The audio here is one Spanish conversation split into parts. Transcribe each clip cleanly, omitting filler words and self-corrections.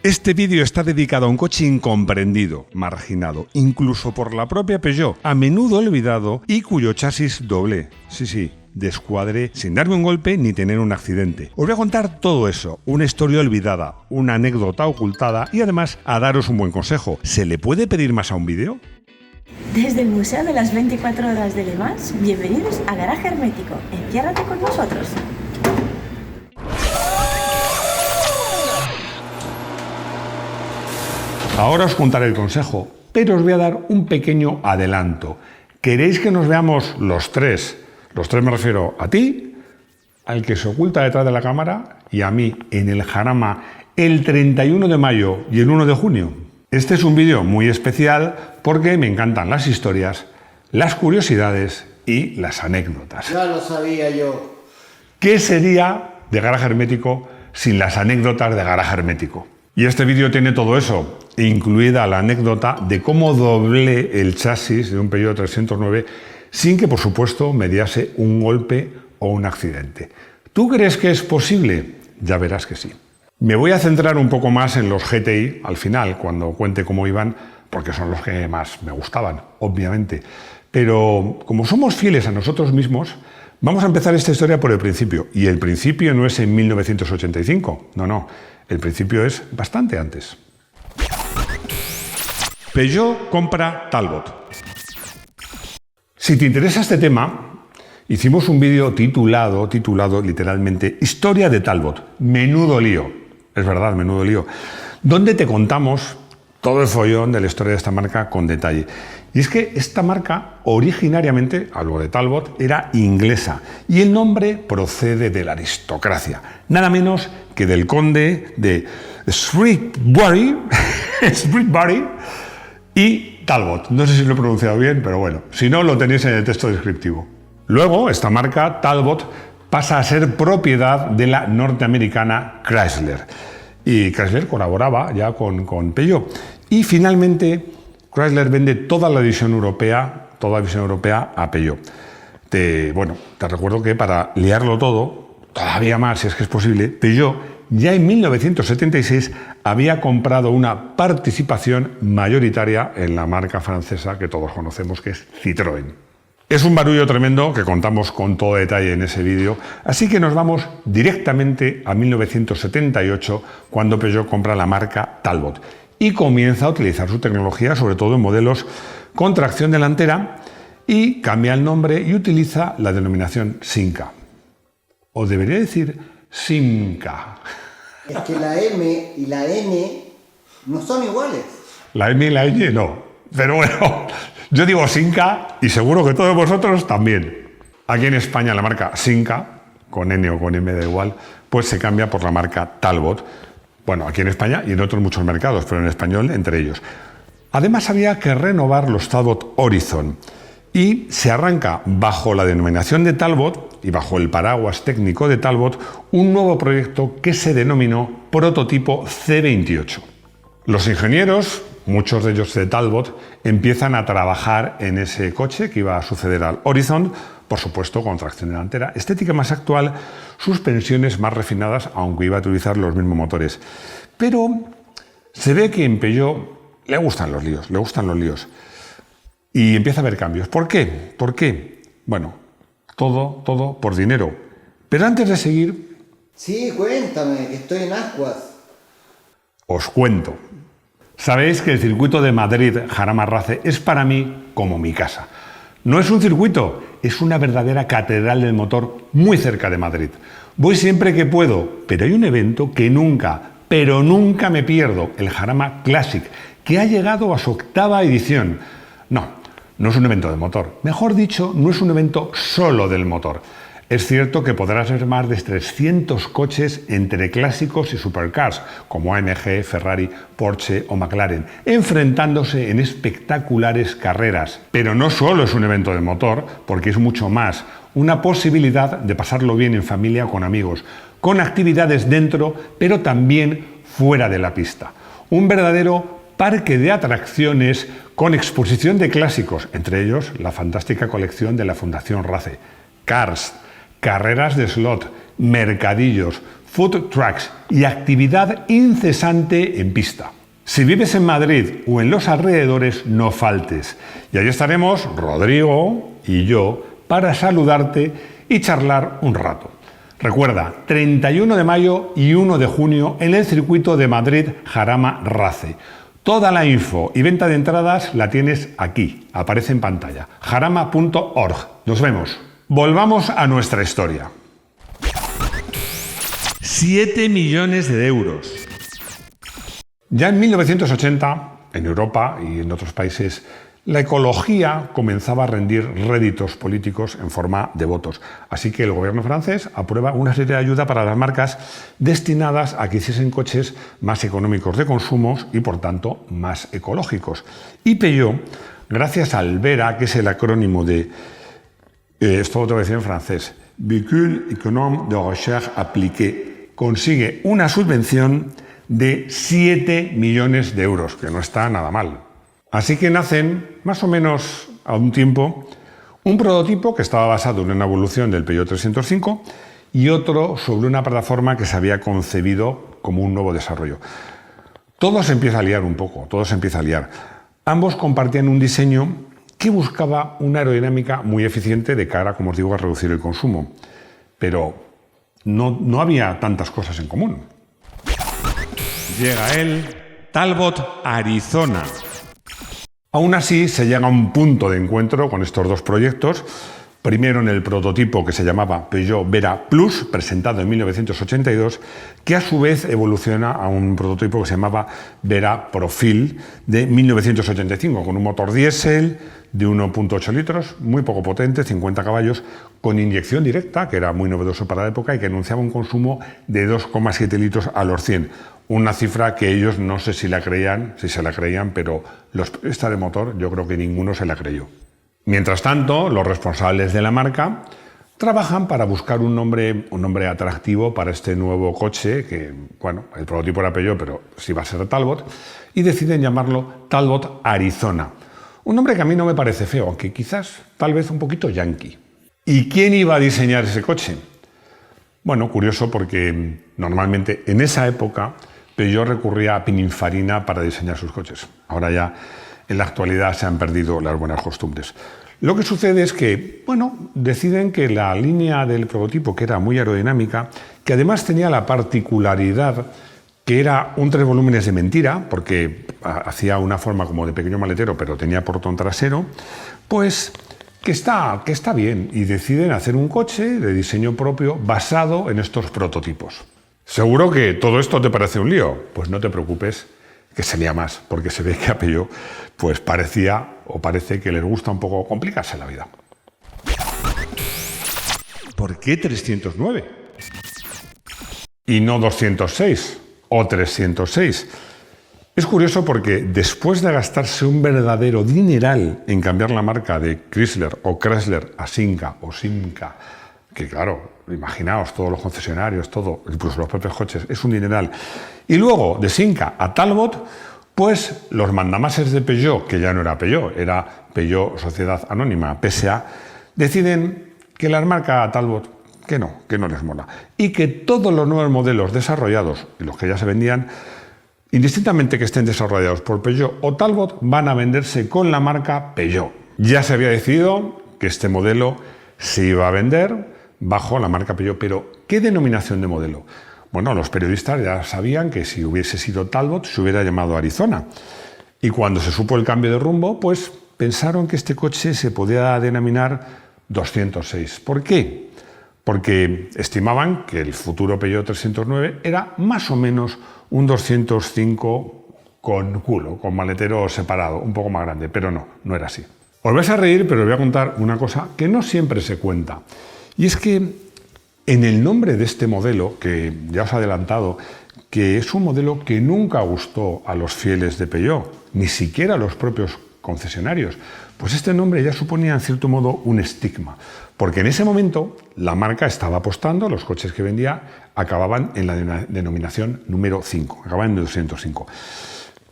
Este vídeo está dedicado a un coche incomprendido, marginado, incluso por la propia Peugeot, a menudo olvidado y cuyo chasis doblé. Sí, descuadré sin darme un golpe ni tener un accidente. Os voy a contar todo eso, una historia olvidada, una anécdota ocultada y además a daros un buen consejo. ¿Se le puede pedir más a un vídeo? Desde el Museo de las 24 Horas de Le Mans, bienvenidos a Garaje Hermético. Enciérrate con nosotros. Ahora os contaré el consejo, pero os voy a dar un pequeño adelanto. ¿Queréis que nos veamos los tres? Los tres me refiero a ti, al que se oculta detrás de la cámara, y a mí en el Jarama el 31 de mayo y el 1 de junio. Este es un vídeo muy especial porque me encantan las historias, las curiosidades y las anécdotas. Ya lo sabía yo. ¿Qué sería de Garaje Hermético sin las anécdotas de Garaje Hermético? Y este vídeo tiene todo eso, incluida la anécdota de cómo doblé el chasis de un Peugeot 309 sin que, por supuesto, me diese un golpe o un accidente. ¿Tú crees que es posible? Ya verás que sí. Me voy a centrar un poco más en los GTI al final, cuando cuente cómo iban, porque son los que más me gustaban, obviamente. Pero como somos fieles a nosotros mismos, vamos a empezar esta historia por el principio. Y el principio no es en 1985, no. El principio es bastante antes. Peugeot compra Talbot. Si te interesa este tema, hicimos un vídeo titulado literalmente Historia de Talbot. Menudo lío. Es verdad, menudo lío. Donde te contamos todo el follón de la historia de esta marca con detalle. Y es que esta marca originariamente, hablo de Talbot, era inglesa y el nombre procede de la aristocracia, nada menos que del conde de Shrewsbury y Talbot. No sé si lo he pronunciado bien, pero bueno, si no lo tenéis en el texto descriptivo. Luego, esta marca, Talbot, pasa a ser propiedad de la norteamericana Chrysler. Y Chrysler colaboraba ya con Peugeot. Y finalmente, Chrysler vende toda la división europea a Peugeot. Te recuerdo que para liarlo todo, todavía más si es que es posible, Peugeot ya en 1976 había comprado una participación mayoritaria en la marca francesa que todos conocemos, que es Citroën. Es un barullo tremendo que contamos con todo detalle en ese vídeo, así que nos vamos directamente a 1978, cuando Peugeot compra la marca Talbot y comienza a utilizar su tecnología, sobre todo en modelos con tracción delantera, y cambia el nombre y utiliza la denominación Simca. O debería decir Simca. Es que la M y la N no son iguales. La M y la N no, pero bueno, yo digo Simca y seguro que todos vosotros también. Aquí en España la marca Simca, con N o con M da igual, pues se cambia por la marca Talbot. Bueno, aquí en España y en otros muchos mercados, pero en español entre ellos. Además había que renovar los Talbot Horizon y se arranca bajo la denominación de Talbot y bajo el paraguas técnico de Talbot un nuevo proyecto que se denominó Prototipo C28. Los ingenieros, muchos de ellos de Talbot, empiezan a trabajar en ese coche que iba a suceder al Horizon, por supuesto con tracción delantera, estética más actual, suspensiones más refinadas, aunque iba a utilizar los mismos motores. Pero se ve que en Peugeot le gustan los líos. Y empieza a haber cambios. ¿Por qué? Bueno, todo por dinero. Pero antes de seguir... Sí, cuéntame, que estoy en ascuas. Os cuento. Sabéis que el circuito de Madrid Jarama Race es para mí como mi casa. No es un circuito, es una verdadera catedral del motor muy cerca de Madrid. Voy siempre que puedo, pero hay un evento que nunca me pierdo, el Jarama Classic, que ha llegado a su 8ª edición. No es un evento de motor. Mejor dicho, no es un evento solo del motor. Es cierto que podrás ver más de 300 coches entre clásicos y supercars, como AMG, Ferrari, Porsche o McLaren, enfrentándose en espectaculares carreras. Pero no solo es un evento de motor, porque es mucho más. Una posibilidad de pasarlo bien en familia o con amigos, con actividades dentro, pero también fuera de la pista. Un verdadero parque de atracciones con exposición de clásicos, entre ellos la fantástica colección de la Fundación RACE, cars, carreras de slot, mercadillos, food trucks y actividad incesante en pista. Si vives en Madrid o en los alrededores, no faltes. Y ahí estaremos Rodrigo y yo para saludarte y charlar un rato. Recuerda, 31 de mayo y 1 de junio en el circuito de Madrid Jarama Race. Toda la info y venta de entradas la tienes aquí, aparece en pantalla, jarama.org. Nos vemos. Volvamos a nuestra historia. 7 millones de euros. Ya en 1980, en Europa y en otros países, la ecología comenzaba a rendir réditos políticos en forma de votos. Así que el gobierno francés aprueba una serie de ayuda para las marcas destinadas a que hiciesen coches más económicos de consumo y, por tanto, más ecológicos. Y Peugeot, gracias al VERA, que es el acrónimo de, esto lo tengo que decir en francés, Véhicule Économe de Recherche Appliquée, consigue una subvención de 7 millones de euros, que no está nada mal. Así que nacen, más o menos a un tiempo, un prototipo que estaba basado en una evolución del Peugeot 305 y otro sobre una plataforma que se había concebido como un nuevo desarrollo. Todo se empieza a liar un poco, todo se empieza a liar. Ambos compartían un diseño que buscaba una aerodinámica muy eficiente de cara, como os digo, a reducir el consumo. Pero no había tantas cosas en común. Llega el Talbot Arizona. Aún así, se llega a un punto de encuentro con estos dos proyectos. Primero en el prototipo que se llamaba Peugeot Vera Plus, presentado en 1982, que a su vez evoluciona a un prototipo que se llamaba Vera Profil de 1985, con un motor diésel de 1,8 litros, muy poco potente, 50 caballos, con inyección directa, que era muy novedoso para la época y que anunciaba un consumo de 2,7 litros a los 100. Una cifra que ellos no sé si se la creían, pero esta de motor yo creo que ninguno se la creyó. Mientras tanto, los responsables de la marca trabajan para buscar un nombre atractivo para este nuevo coche, que, bueno, el prototipo era Peugeot, pero sí va a ser Talbot, y deciden llamarlo Talbot Arizona. Un nombre que a mí no me parece feo, aunque quizás, tal vez un poquito yankee. ¿Y quién iba a diseñar ese coche? Bueno, curioso porque normalmente en esa época Peugeot recurría a Pininfarina para diseñar sus coches. Ahora ya en la actualidad se han perdido las buenas costumbres. Lo que sucede es que, bueno, deciden que la línea del prototipo, que era muy aerodinámica, que además tenía la particularidad que era un 3 volúmenes de mentira, porque hacía una forma como de pequeño maletero, pero tenía portón trasero, pues que está bien, y deciden hacer un coche de diseño propio basado en estos prototipos. ¿Seguro que todo esto te parece un lío? Pues no te preocupes, que se lía más, porque se ve que a Peugeot pues parece que les gusta un poco complicarse la vida. ¿Por qué 309? Y no 206 o 306. Es curioso porque después de gastarse un verdadero dineral en cambiar la marca de Chrysler o Chrysler a Simca o Simca, que claro, imaginaos, todos los concesionarios, todo, incluso los propios coches, es un dineral. Y luego, de Simca a Talbot, pues los mandamases de Peugeot, que ya no era Peugeot, era Peugeot Sociedad Anónima, PSA, deciden que la marca Talbot, que no les mola. Y que todos los nuevos modelos desarrollados, y los que ya se vendían, indistintamente que estén desarrollados por Peugeot o Talbot, van a venderse con la marca Peugeot. Ya se había decidido que este modelo se iba a vender bajo la marca Peugeot, pero ¿qué denominación de modelo? Bueno, los periodistas ya sabían que si hubiese sido Talbot se hubiera llamado Arizona. Y cuando se supo el cambio de rumbo, pues pensaron que este coche se podía denominar 206. ¿Por qué? Porque estimaban que el futuro Peugeot 309 era más o menos un 205 con culo, con maletero separado, un poco más grande, pero no era así. Os vais a reír, pero os voy a contar una cosa que no siempre se cuenta. Y es que en el nombre de este modelo, que ya os he adelantado, que es un modelo que nunca gustó a los fieles de Peugeot, ni siquiera a los propios concesionarios, pues este nombre ya suponía en cierto modo un estigma, porque en ese momento la marca estaba apostando, los coches que vendía acababan en la denominación número 5, acababan en 205.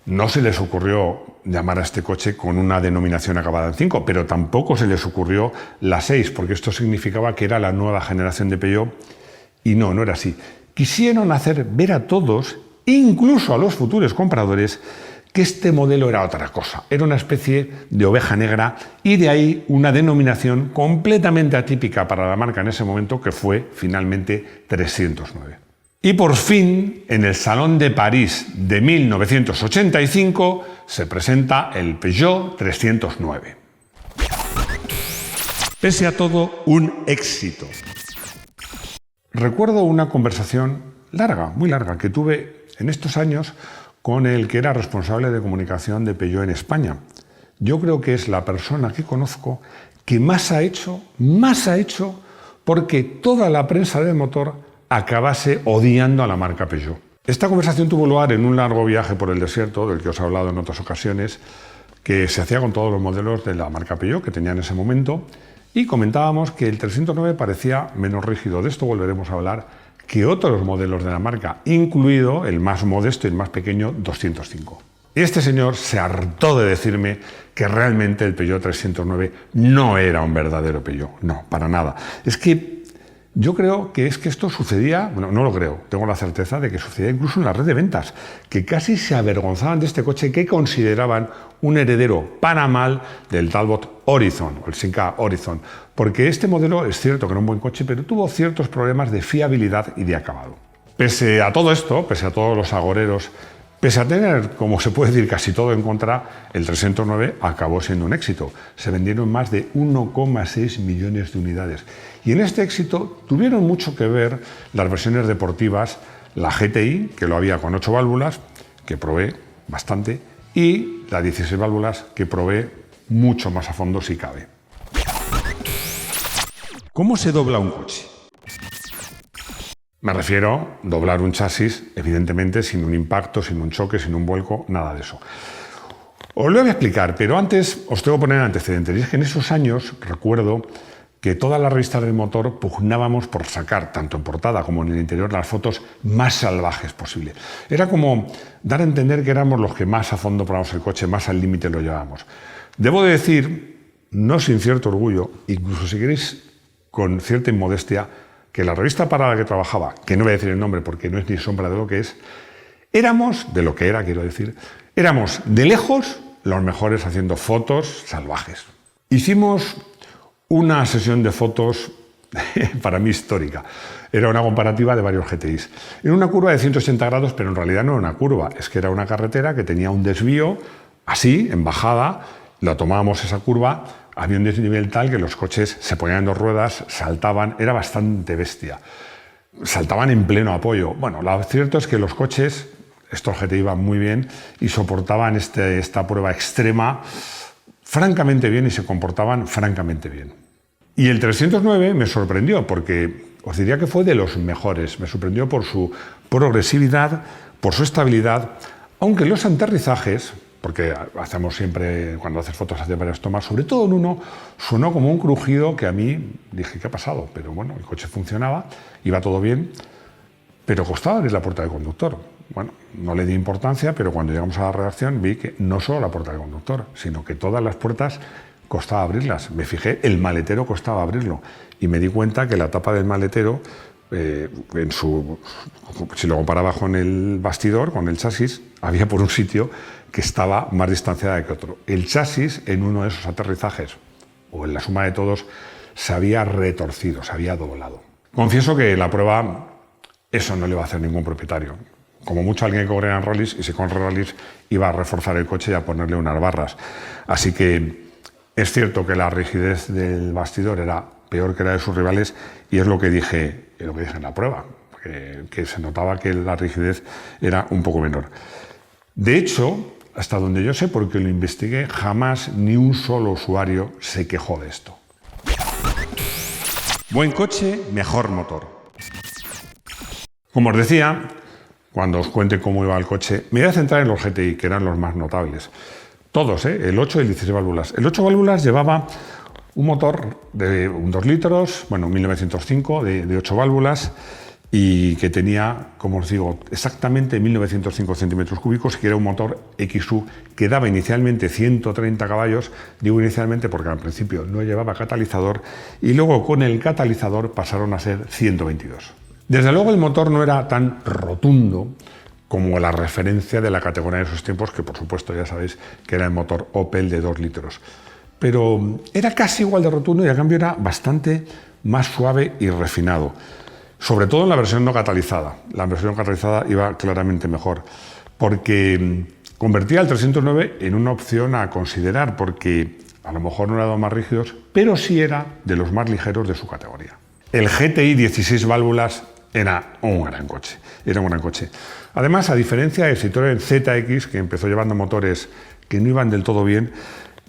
No se les ocurrió llamar a este coche con una denominación acabada en 5, pero tampoco se les ocurrió la 6, porque esto significaba que era la nueva generación de Peugeot, y no era así. quisieron hacer ver a todos, incluso a los futuros compradores, que este modelo era otra cosa, era una especie de oveja negra, y de ahí una denominación completamente atípica para la marca en ese momento, que fue finalmente 309. Y por fin, en el Salón de París de 1985, se presenta el Peugeot 309. Pese a todo, un éxito. Recuerdo una conversación larga, muy larga, que tuve en estos años con el que era responsable de comunicación de Peugeot en España. Yo creo que es la persona que conozco que más ha hecho porque toda la prensa del motor acabase odiando a la marca Peugeot. Esta conversación tuvo lugar en un largo viaje por el desierto, del que os he hablado en otras ocasiones, que se hacía con todos los modelos de la marca Peugeot que tenía en ese momento, y comentábamos que el 309 parecía menos rígido, de esto volveremos a hablar, que otros modelos de la marca, incluido el más modesto y el más pequeño 205. Y este señor se hartó de decirme que realmente el Peugeot 309 no era un verdadero Peugeot. No, para nada. Es que yo creo que esto sucedía, bueno, no lo creo, tengo la certeza de que sucedía incluso en la red de ventas, que casi se avergonzaban de este coche que consideraban un heredero para mal del Talbot Horizon, o el Simca Horizon, porque este modelo es cierto que era un buen coche, pero tuvo ciertos problemas de fiabilidad y de acabado. Pese a todo esto, pese a todos los agoreros, pese a tener, como se puede decir, casi todo en contra, el 309 acabó siendo un éxito. Se vendieron más de 1,6 millones de unidades. Y en este éxito tuvieron mucho que ver las versiones deportivas, la GTI, que lo había con 8 válvulas, que probé bastante, y la 16 válvulas, que probé mucho más a fondo si cabe. ¿Cómo se dobla un coche? Me refiero a doblar un chasis, evidentemente, sin un impacto, sin un choque, sin un vuelco, nada de eso. Os lo voy a explicar, pero antes os tengo que poner antecedentes. Y es que en esos años recuerdo que todas las revistas del motor pugnábamos por sacar, tanto en portada como en el interior, las fotos más salvajes posible. Era como dar a entender que éramos los que más a fondo probamos el coche, más al límite lo llevábamos. Debo de decir, no sin cierto orgullo, incluso si queréis con cierta inmodestia, que la revista para la que trabajaba, que no voy a decir el nombre porque no es ni sombra de lo que es, éramos, de lo que era, quiero decir, éramos de lejos los mejores haciendo fotos salvajes. Hicimos una sesión de fotos para mí histórica. Era una comparativa de varios GTIs. Era una curva de 180 grados, pero en realidad no era una curva, es que era una carretera que tenía un desvío así, en bajada, la tomábamos esa curva, había un desnivel tal que los coches se ponían en dos ruedas, saltaban, era bastante bestia. Saltaban en pleno apoyo. Bueno, lo cierto es que los coches, estos GT iban muy bien y soportaban esta prueba extrema francamente bien y se comportaban francamente bien. Y el 309 me sorprendió porque os diría que fue de los mejores. Me sorprendió por su progresividad, por su estabilidad, aunque los aterrizajes, porque hacemos siempre, cuando haces fotos, haces varias tomas, sobre todo en uno, sonó como un crujido que a mí dije, ¿qué ha pasado? Pero bueno, el coche funcionaba, iba todo bien, pero costaba abrir la puerta del conductor. Bueno, no le di importancia, pero cuando llegamos a la redacción vi que no solo la puerta del conductor, sino que todas las puertas costaba abrirlas. Me fijé, el maletero costaba abrirlo y me di cuenta que la tapa del maletero, si lo comparaba con el bastidor, con el chasis, había por un sitio que estaba más distanciada que otro. El chasis, en uno de esos aterrizajes, o en la suma de todos, se había retorcido, se había doblado. Confieso que la prueba, eso no le va a hacer ningún propietario. Como mucho alguien que corre en rallies, y si corre rallies, iba a reforzar el coche y a ponerle unas barras. Así que es cierto que la rigidez del bastidor era peor que la de sus rivales, y es lo que dije en la prueba, que se notaba que la rigidez era un poco menor. De hecho, hasta donde yo sé, porque lo investigué, jamás ni un solo usuario se quejó de esto. Buen coche, mejor motor. Como os decía, cuando os cuente cómo iba el coche, me voy a centrar en los GTI, que eran los más notables. Todos, el 8 y el 16 válvulas. El 8 válvulas llevaba un motor de 2 litros, bueno, 1905, de 8 válvulas, y que tenía, como os digo, exactamente 1905 centímetros cúbicos, que era un motor XU que daba inicialmente 130 caballos, digo inicialmente porque al principio no llevaba catalizador, y luego con el catalizador pasaron a ser 122. Desde luego el motor no era tan rotundo como la referencia de la categoría de esos tiempos, que por supuesto ya sabéis que era el motor Opel de 2 litros. Pero era casi igual de rotundo y a cambio era bastante más suave y refinado. Sobre todo en la versión no catalizada. La versión catalizada iba claramente mejor, porque convertía el 309 en una opción a considerar, porque a lo mejor no era de los más rígidos, pero sí era de los más ligeros de su categoría. El GTI 16 válvulas era un gran coche. Además, a diferencia del Citroën ZX, que empezó llevando motores que no iban del todo bien,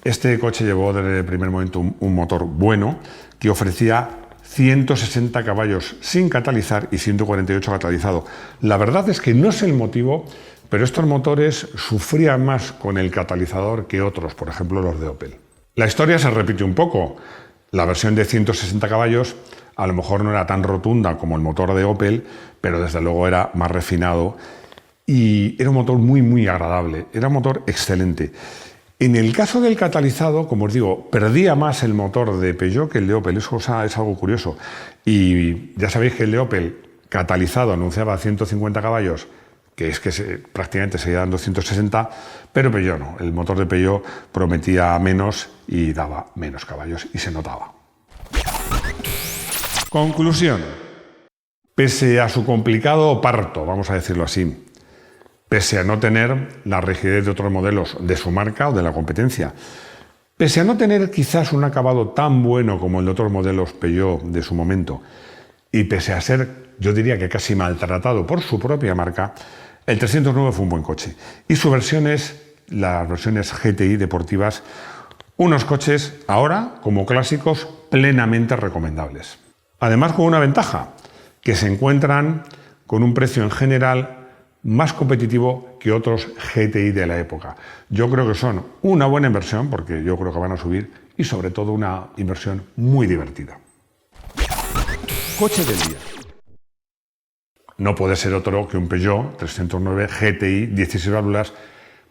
este coche llevó desde el primer momento un motor bueno que ofrecía 160 caballos sin catalizar y 148 catalizado. La verdad es que no sé el motivo, pero estos motores sufrían más con el catalizador que otros, por ejemplo los de Opel. La historia se repite un poco. La versión de 160 caballos a lo mejor no era tan rotunda como el motor de Opel, pero desde luego era más refinado y era un motor muy agradable, era un motor excelente. En el caso del catalizado, como os digo, perdía más el motor de Peugeot que el de Opel, eso es algo curioso. Y ya sabéis que el de Opel catalizado anunciaba 150 caballos, que es que prácticamente seguía dando 160, pero Peugeot no. El motor de Peugeot prometía menos y daba menos caballos y se notaba. Conclusión. Pese a su complicado parto, vamos a decirlo así, pese a no tener la rigidez de otros modelos de su marca o de la competencia, pese a no tener quizás un acabado tan bueno como el de otros modelos Peugeot de su momento, y pese a ser, yo diría que casi maltratado por su propia marca, el 309 fue un buen coche. Y sus versiones, las versiones GTI deportivas, unos coches ahora como clásicos plenamente recomendables. Además, con una ventaja, que se encuentran con un precio en general más competitivo que otros GTI de la época. Yo creo que son una buena inversión, porque yo creo que van a subir, y sobre todo una inversión muy divertida. Coche del día. No puede ser otro que un Peugeot 309 GTI 16 válvulas,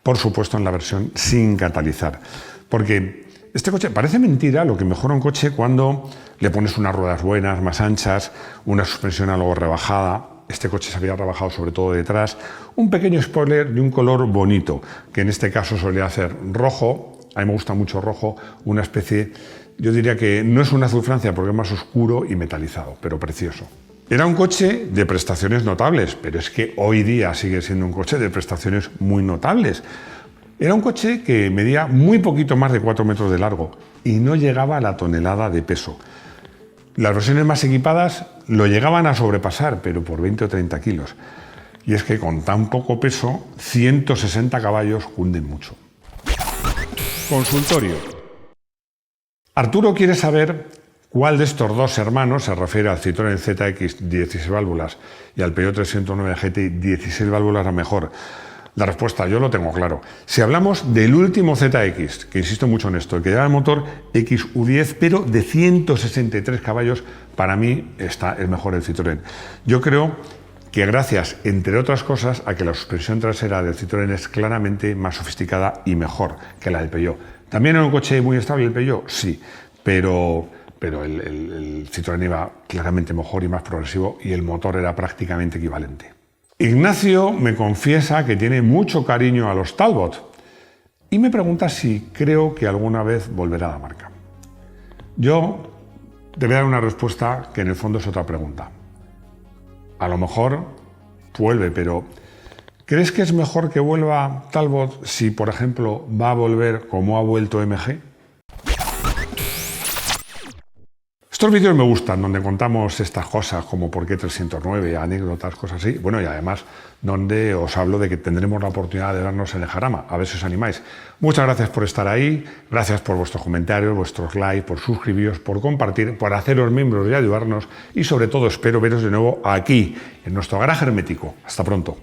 por supuesto en la versión sin catalizar. Porque este coche parece mentira lo que mejora un coche cuando le pones unas ruedas buenas, más anchas, una suspensión algo rebajada. Este coche se había rebajado sobre todo detrás, un pequeño spoiler de un color bonito, que en este caso solía ser rojo. A mí me gusta mucho rojo, una especie, yo diría que no es un azul Francia porque es más oscuro y metalizado, pero precioso. Era un coche de prestaciones notables, pero es que hoy día sigue siendo un coche de prestaciones muy notables. Era un coche que medía muy poquito más de 4 metros de largo y no llegaba a la tonelada de peso. Las versiones más equipadas lo llegaban a sobrepasar, pero por 20 o 30 kilos. Y es que con tan poco peso, 160 caballos cunden mucho. Consultorio. Arturo quiere saber cuál de estos dos hermanos, se refiere al Citroën ZX 16 válvulas y al Peugeot 309 GTI 16 válvulas, a mejor. La respuesta yo lo tengo claro. Si hablamos del último ZX, que insisto mucho en esto, el que lleva el motor XU10, pero de 163 caballos, para mí es mejor el Citroën. Yo creo que gracias, entre otras cosas, a que la suspensión trasera del Citroën es claramente más sofisticada y mejor que la del Peugeot. ¿También era un coche muy estable el Peugeot? Sí, pero el Citroën iba claramente mejor y más progresivo y el motor era prácticamente equivalente. Ignacio me confiesa que tiene mucho cariño a los Talbot y me pregunta si creo que alguna vez volverá a la marca. Yo te voy a dar una respuesta que en el fondo es otra pregunta. A lo mejor vuelve, pero ¿crees que es mejor que vuelva Talbot si, por ejemplo, va a volver como ha vuelto MG? Estos vídeos me gustan, donde contamos estas cosas como por qué 309, anécdotas, cosas así. Bueno, y además donde os hablo de que tendremos la oportunidad de vernos en el Jarama. A ver si os animáis. Muchas gracias por estar ahí, gracias por vuestros comentarios, vuestros likes, por suscribiros, por compartir, por haceros miembros y ayudarnos. Y sobre todo espero veros de nuevo aquí, en nuestro garaje hermético. Hasta pronto.